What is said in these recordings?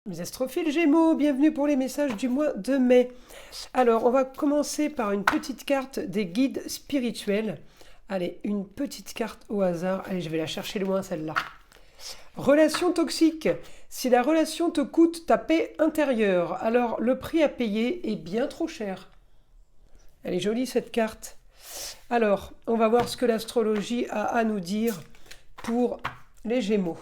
Les astrophiles Gémeaux, bienvenue pour les messages du mois de mai. Alors, on va commencer par une petite carte des guides spirituels. Allez, une petite carte au hasard. Allez, je vais la chercher loin, celle-là. Relation toxique. Si la relation te coûte ta paix intérieure, alors le prix à payer est bien trop cher. Elle est jolie, cette carte. Alors, on va voir ce que l'astrologie a à nous dire pour les Gémeaux.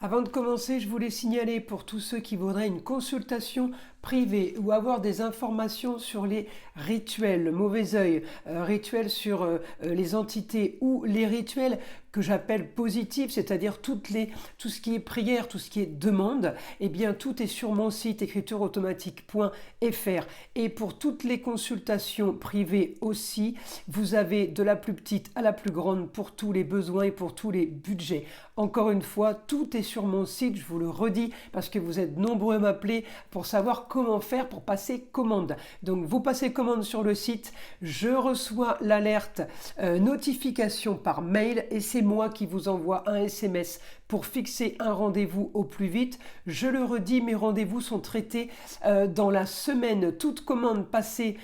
Avant de commencer, je voulais signaler pour tous ceux qui voudraient une consultation privée ou avoir des informations sur les rituels, le mauvais œil, rituels sur les entités ou les rituels que j'appelle positifs, c'est-à-dire tout ce qui est prière, tout ce qui est demande, eh bien tout est sur mon site écritureautomatique.fr. Et pour toutes les consultations privées aussi, vous avez de la plus petite à la plus grande pour tous les besoins et pour tous les budgets. Encore une fois, tout est sur mon site, je vous le redis, parce que vous êtes nombreux à m'appeler pour savoir comment faire pour passer commande. Donc vous passez commande sur le site, je reçois l'alerte notification par mail et c'est moi qui vous envoie un SMS pour fixer un rendez-vous au plus vite. Je le redis, mes rendez-vous sont traités dans la semaine. Toute commande passée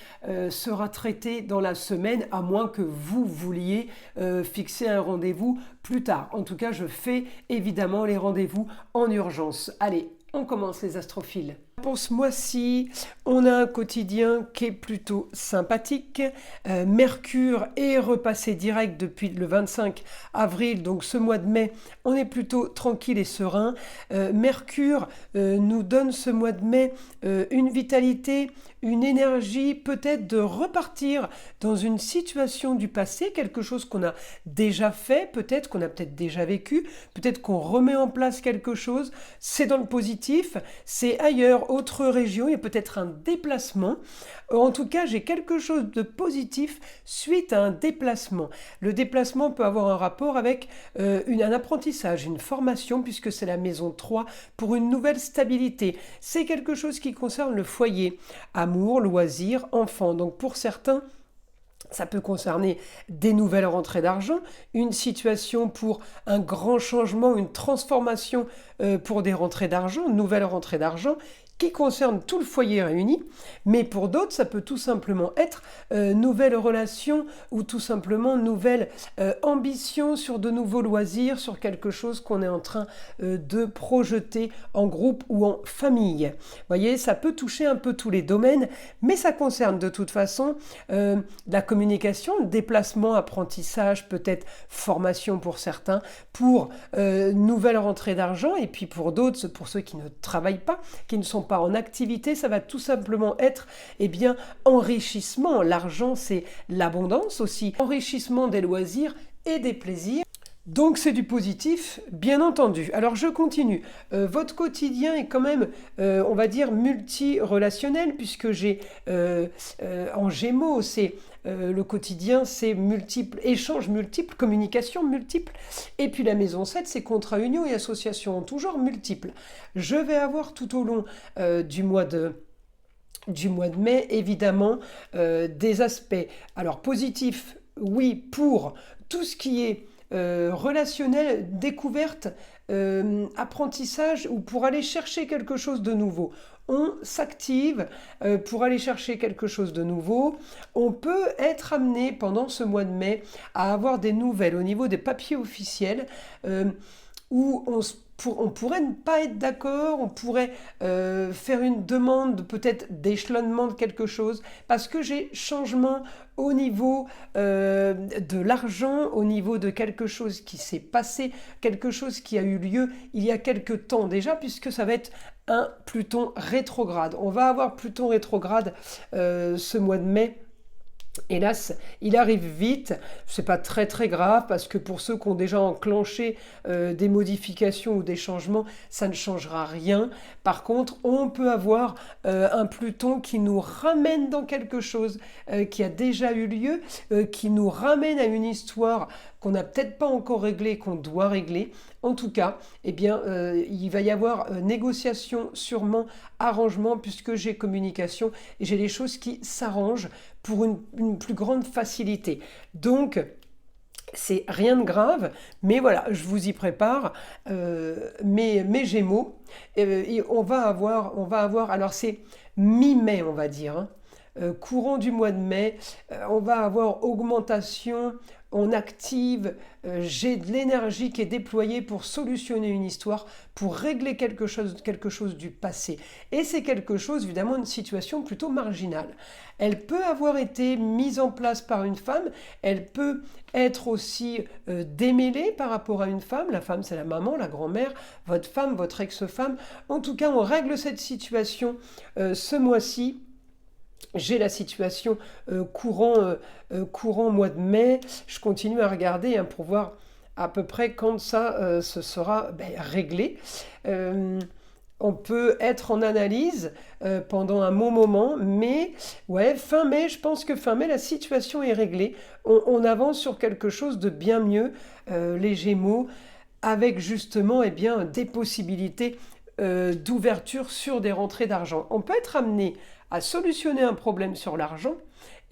sera traitée dans la semaine, à moins que vous vouliez fixer un rendez-vous plus tard. En tout cas, je fais évidemment les rendez-vous en urgence. Allez, on commence les astrophiles. Pour ce mois-ci, on a un quotidien qui est plutôt sympathique. Mercure est repassé direct depuis le 25 avril, donc ce mois de mai, on est plutôt tranquille et serein. Mercure nous donne ce mois de mai une vitalité, une énergie, peut-être de repartir dans une situation du passé, quelque chose qu'on a déjà fait, peut-être qu'on a peut-être déjà vécu, peut-être qu'on remet en place quelque chose. C'est dans le positif, c'est ailleurs, autre région, il y a peut-être un déplacement. En tout cas, j'ai quelque chose de positif suite à un déplacement. Le déplacement peut avoir un rapport avec un apprentissage, une formation, puisque c'est la maison 3 pour une nouvelle stabilité. C'est quelque chose qui concerne le foyer, amour, loisirs, enfants. Donc pour certains, ça peut concerner des nouvelles rentrées d'argent, une situation pour un grand changement, une transformation pour des rentrées d'argent, une nouvelle rentrée d'argent qui concerne tout le foyer réuni, mais pour d'autres, ça peut tout simplement être nouvelles relations ou tout simplement nouvelles ambitions sur de nouveaux loisirs, sur quelque chose qu'on est en train de projeter en groupe ou en famille. Vous voyez, ça peut toucher un peu tous les domaines, mais ça concerne de toute façon la communication, le déplacement, apprentissage, peut-être formation pour certains, pour nouvelles rentrées d'argent, et puis pour d'autres, pour ceux qui ne travaillent pas, qui ne sont pas en activité, ça va tout simplement être enrichissement. L'argent, c'est l'abondance aussi, enrichissement des loisirs et des plaisirs. Donc c'est du positif, bien entendu. Alors je continue. Votre quotidien est quand même, on va dire, multi-relationnel, puisque j'ai en Gémeaux, c'est le quotidien, c'est multiples échanges multiples, communication multiples. Et puis la maison 7, c'est contrat, union et association en tout genre multiples. Je vais avoir tout au long du mois de mai, évidemment, des aspects. Alors positifs, oui, pour tout ce qui est relationnel, découverte, apprentissage ou pour aller chercher quelque chose de nouveau. On s'active pour aller chercher quelque chose de nouveau. On peut être amené pendant ce mois de mai à avoir des nouvelles au niveau des papiers officiels où on pourrait ne pas être d'accord, on pourrait faire une demande peut-être d'échelonnement de quelque chose, parce que j'ai changement au niveau de l'argent, au niveau de quelque chose qui s'est passé, quelque chose qui a eu lieu il y a quelque temps déjà, puisque ça va être un Pluton rétrograde. On va avoir Pluton rétrograde ce mois de mai. Hélas, il arrive vite, c'est pas très très grave parce que pour ceux qui ont déjà enclenché des modifications ou des changements, ça ne changera rien. Par contre, on peut avoir un Pluton qui nous ramène dans quelque chose qui a déjà eu lieu, qui nous ramène à une histoire qu'on n'a peut-être pas encore réglée, qu'on doit régler. En tout cas, eh bien, il va y avoir négociation, sûrement arrangement, puisque j'ai communication et j'ai des choses qui s'arrangent pour une plus grande facilité. Donc, C'est rien de grave, mais voilà, je vous y prépare mes Gémeaux. Et on va avoir, alors c'est mi-mai, on va dire, hein. Courant du mois de mai, on va avoir augmentation, on active, j'ai de l'énergie qui est déployée pour solutionner une histoire, pour régler quelque chose du passé. Et c'est quelque chose, évidemment, une situation plutôt marginale. Elle peut avoir été mise en place par une femme, elle peut être aussi démêlée par rapport à une femme. La femme, c'est la maman, la grand-mère, votre femme, votre ex-femme. En tout cas, on règle cette situation ce mois-ci. J'ai la situation courant mois de mai. Je continue à regarder hein, pour voir à peu près quand ça se sera réglé. Euh, on peut être en analyse pendant un bon moment, mais ouais, fin mai, je pense que fin mai, la situation est réglée. On avance sur quelque chose de bien mieux, les Gémeaux, avec justement des possibilités d'ouverture sur des rentrées d'argent. On peut être amené à solutionner un problème sur l'argent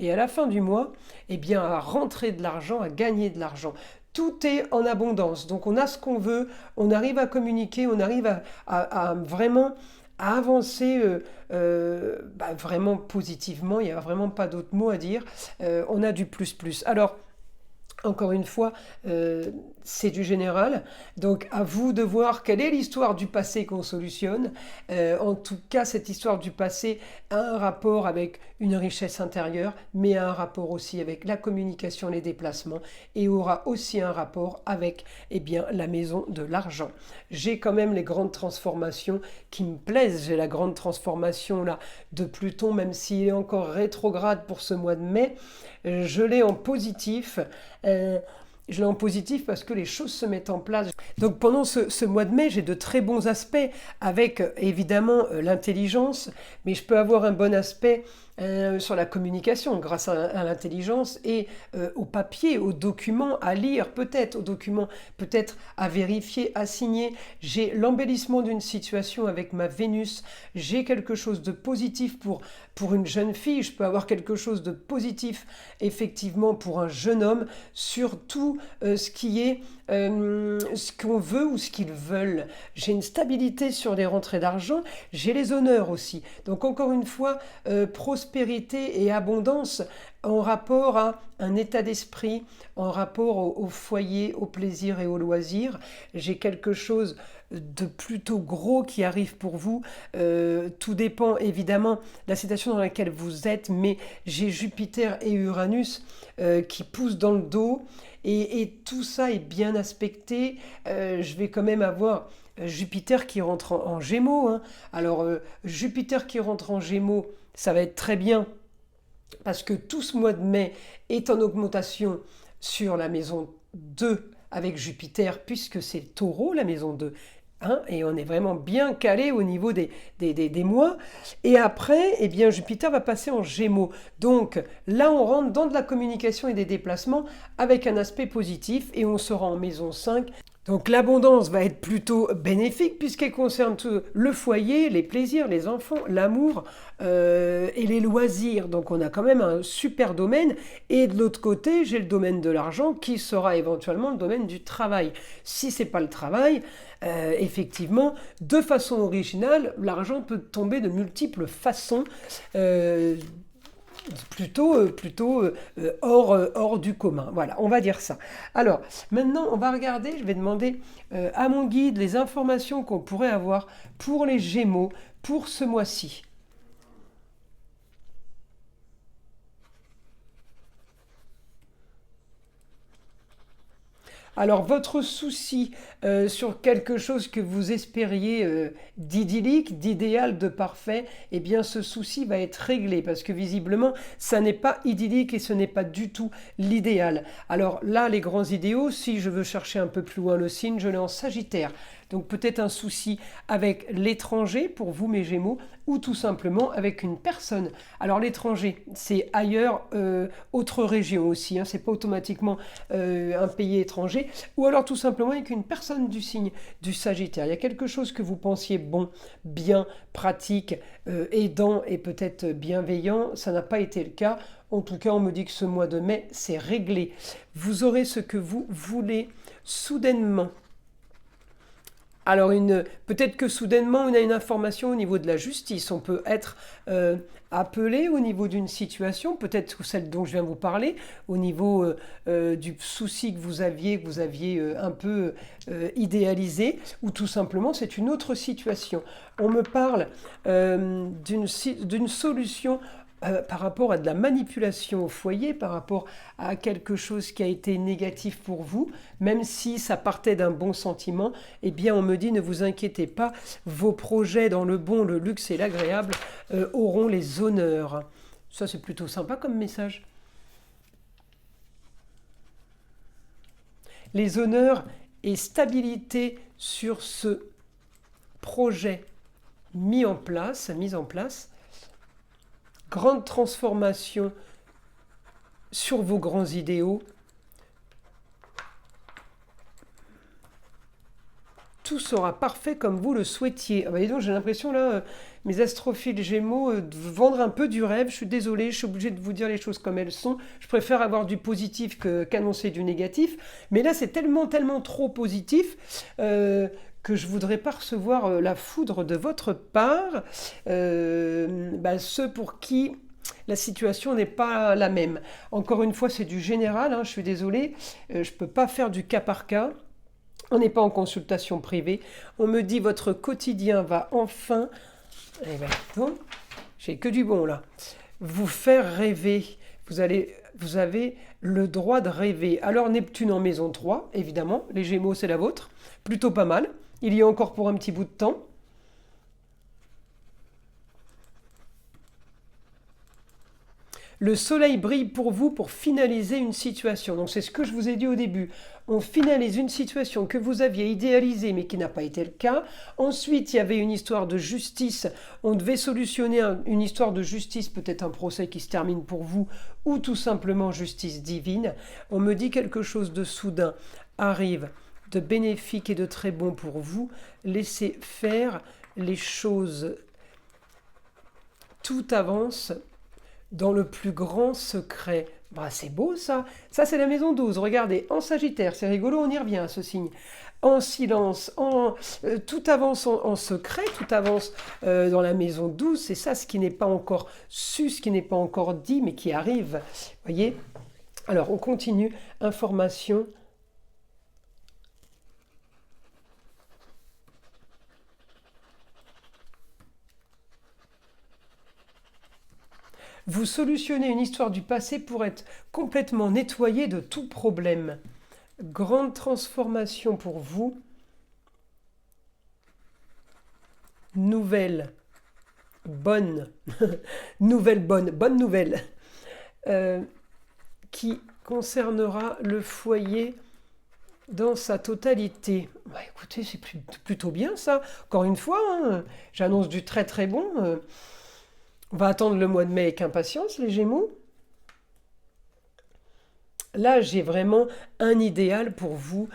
et à la fin du mois, à rentrer de l'argent, à gagner de l'argent. Tout est en abondance, donc on a ce qu'on veut, on arrive à communiquer, on arrive à vraiment à avancer vraiment positivement, il n'y a vraiment pas d'autre mot à dire. On a du plus plus. Alors, encore une fois, c'est du général. Donc à vous de voir quelle est l'histoire du passé qu'on solutionne. En tout cas, cette histoire du passé a un rapport avec une richesse intérieure, mais a un rapport aussi avec la communication, les déplacements, et aura aussi un rapport avec la maison de l'argent. J'ai quand même les grandes transformations qui me plaisent. J'ai la grande transformation là de Pluton, même s'il est encore rétrograde pour ce mois de mai. Je l'ai en positif. Je l'ai en positif parce que les choses se mettent en place. Donc pendant ce mois de mai, j'ai de très bons aspects avec évidemment l'intelligence, mais je peux avoir un bon aspect sur la communication grâce à l'intelligence et au papier, aux documents à lire, peut-être aux documents peut-être à vérifier, à signer. J'ai l'embellissement d'une situation avec ma Vénus. J'ai quelque chose de positif pour une jeune fille. Je peux avoir quelque chose de positif effectivement pour un jeune homme sur tout ce qui est ce qu'on veut ou ce qu'ils veulent. J'ai une stabilité sur les rentrées d'argent, j'ai les honneurs aussi. Donc encore une fois, prospérité et abondance en rapport à un état d'esprit, en rapport au foyer, au plaisir et au loisir. J'ai quelque chose de plutôt gros qui arrive pour vous. Tout dépend évidemment de la situation dans laquelle vous êtes, mais j'ai Jupiter et Uranus qui poussent dans le dos. Et tout ça est bien aspecté. Je vais quand même avoir Jupiter qui rentre en Gémeaux, hein. Alors, Jupiter qui rentre en Gémeaux, ça va être très bien parce que tout ce mois de mai est en augmentation sur la maison 2 avec Jupiter, puisque c'est Taureau, la maison 2. Hein, et on est vraiment bien calé au niveau des mois. Et après, Jupiter va passer en Gémeaux. Donc là, on rentre dans de la communication et des déplacements avec un aspect positif et on sera en maison 5. Donc l'abondance va être plutôt bénéfique puisqu'elle concerne tout le foyer, les plaisirs, les enfants, l'amour et les loisirs. Donc on a quand même un super domaine. Et de l'autre côté, j'ai le domaine de l'argent qui sera éventuellement le domaine du travail. Si c'est pas le travail, effectivement, de façon originale, l'argent peut tomber de multiples façons. Plutôt hors du commun. Voilà, on va dire ça. Alors, maintenant, on va regarder, je vais demander à mon guide les informations qu'on pourrait avoir pour les Gémeaux pour ce mois-ci. Alors, votre souci sur quelque chose que vous espériez d'idyllique, d'idéal, de parfait, ce souci va être réglé parce que visiblement, ça n'est pas idyllique et ce n'est pas du tout l'idéal. Alors là, les grands idéaux, si je veux chercher un peu plus loin le signe, je l'ai en Sagittaire. Donc peut-être un souci avec l'étranger pour vous, mes Gémeaux, ou tout simplement avec une personne. Alors l'étranger, c'est ailleurs, autre région aussi, hein, c'est pas automatiquement un pays étranger, ou alors tout simplement avec une personne du signe du Sagittaire. Il y a quelque chose que vous pensiez bon, bien, pratique, aidant et peut-être bienveillant, ça n'a pas été le cas. En tout cas, on me dit que ce mois de mai, c'est réglé. Vous aurez ce que vous voulez soudainement. Alors, peut-être que soudainement, on a une information au niveau de la justice. On peut être appelé au niveau d'une situation, peut-être celle dont je viens de vous parler, au niveau du souci que vous aviez un peu idéalisé, ou tout simplement, c'est une autre situation. On me parle d'une solution par rapport à de la manipulation au foyer, par rapport à quelque chose qui a été négatif pour vous, même si ça partait d'un bon sentiment, eh bien on me dit ne vous inquiétez pas, vos projets dans le bon, le luxe et l'agréable auront les honneurs. Ça c'est plutôt sympa comme message. Les honneurs et stabilité sur ce projet mis en place. Grande transformation sur vos grands idéaux. Tout sera parfait comme vous le souhaitiez. Ah bah dis donc, j'ai l'impression là, mes astrophiles Gémeaux, de vendre un peu du rêve. Je suis désolée, je suis obligée de vous dire les choses comme elles sont. Je préfère avoir du positif qu'annoncer du négatif. Mais là, c'est tellement trop positif que je voudrais pas recevoir la foudre de votre part. Ceux pour qui la situation n'est pas la même. Encore une fois, c'est du général, hein, je suis désolée, je ne peux pas faire du cas par cas. On n'est pas en consultation privée. On me dit votre quotidien va enfin, bon, j'ai que du bon là, vous faire rêver. Vous avez le droit de rêver. Alors Neptune en maison 3, évidemment, les Gémeaux c'est la vôtre, plutôt pas mal. Il y a encore pour un petit bout de temps. Le soleil brille pour vous pour finaliser une situation. Donc c'est ce que je vous ai dit au début. On finalise une situation que vous aviez idéalisée mais qui n'a pas été le cas. Ensuite, il y avait une histoire de justice. On devait solutionner une histoire de justice, peut-être un procès qui se termine pour vous ou tout simplement justice divine. On me dit quelque chose de soudain arrive, de bénéfique et de très bon pour vous. Laissez faire les choses. Tout avance dans le plus grand secret. Bah, c'est beau ça. Ça c'est la maison 12. Regardez, en Sagittaire, c'est rigolo, on y revient à ce signe. En silence, tout avance en secret, tout avance dans la maison 12. C'est ça ce qui n'est pas encore su, ce qui n'est pas encore dit, mais qui arrive. Voyez. Alors on continue. Information. Vous solutionnez une histoire du passé pour être complètement nettoyé de tout problème. Grande transformation pour vous. Nouvelle bonne, bonne nouvelle, qui concernera le foyer dans sa totalité. Bah, écoutez, c'est plutôt bien ça. Encore une fois, hein, j'annonce du très très bon. On va attendre le mois de mai avec impatience, les Gémeaux. Là, j'ai vraiment un idéal pour vous.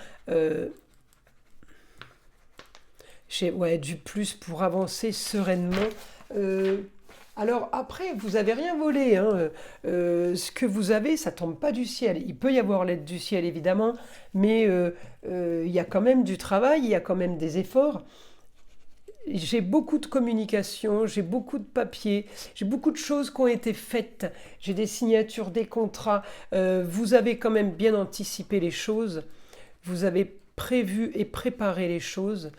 J'ai du plus pour avancer sereinement. Alors après, vous n'avez rien volé. Hein. Ce que vous avez, ça ne tombe pas du ciel. Il peut y avoir l'aide du ciel, évidemment, mais il y a quand même du travail, il y a quand même des efforts. J'ai beaucoup de communication, j'ai beaucoup de papiers, j'ai beaucoup de choses qui ont été faites. J'ai des signatures, des contrats. Vous avez quand même bien anticipé les choses. Vous avez prévu et préparé les choses.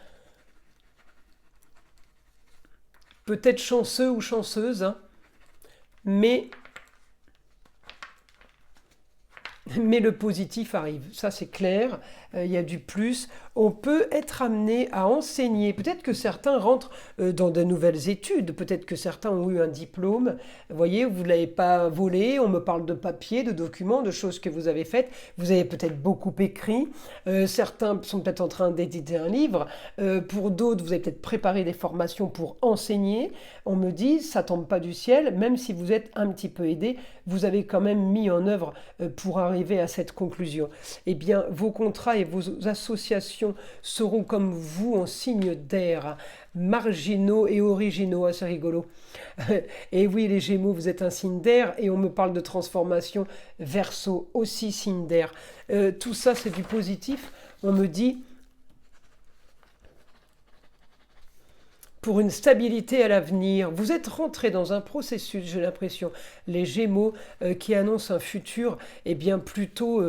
Peut-être chanceux ou chanceuse, hein, mais le positif arrive. Ça, c'est clair. Il y a du plus. On peut être amené à enseigner. Peut-être que certains rentrent dans de nouvelles études. Peut-être que certains ont eu un diplôme. Vous voyez, vous ne l'avez pas volé. On me parle de papiers, de documents, de choses que vous avez faites. Vous avez peut-être beaucoup écrit. Certains sont peut-être en train d'éditer un livre. Pour d'autres, vous avez peut-être préparé des formations pour enseigner. On me dit, ça ne tombe pas du ciel. Même si vous êtes un petit peu aidé, vous avez quand même mis en œuvre pour arriver à cette conclusion. Eh bien, vos contrats et vos associations seront comme vous en signe d'air, marginaux et originaux, ah, c'est rigolo. Et oui, les Gémeaux, vous êtes un signe d'air et on me parle de transformation. Verseau, aussi signe d'air. Tout ça, c'est du positif. On me dit pour une stabilité à l'avenir. Vous êtes rentré dans un processus, j'ai l'impression, les Gémeaux, qui annonce un futur bien plutôt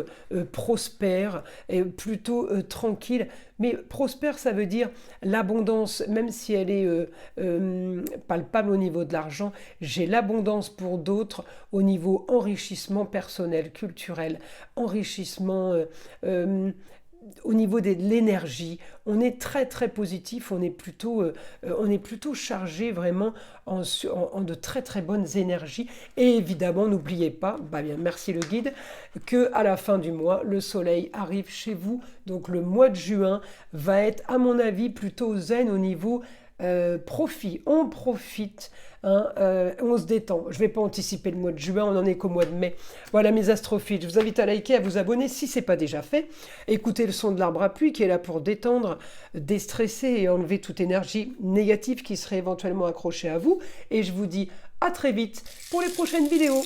prospère et plutôt tranquille. Mais prospère, ça veut dire l'abondance, même si elle est palpable au niveau de l'argent, j'ai l'abondance pour d'autres au niveau enrichissement personnel, culturel, enrichissement au niveau de l'énergie. On est très très positif, on est plutôt chargé vraiment en de très très bonnes énergies. Et évidemment, n'oubliez pas, bien, merci le guide, que à la fin du mois, le soleil arrive chez vous. Donc le mois de juin va être, à mon avis, plutôt zen au niveau profit. On profite, hein, on se détend. Je ne vais pas anticiper le mois de juin, on n'en est qu'au mois de mai. Voilà mes astrophiles, je vous invite à liker, à vous abonner si ce n'est pas déjà fait. Écoutez le son de l'arbre à pluie qui est là pour détendre, déstresser et enlever toute énergie négative qui serait éventuellement accrochée à vous. Et je vous dis à très vite pour les prochaines vidéos.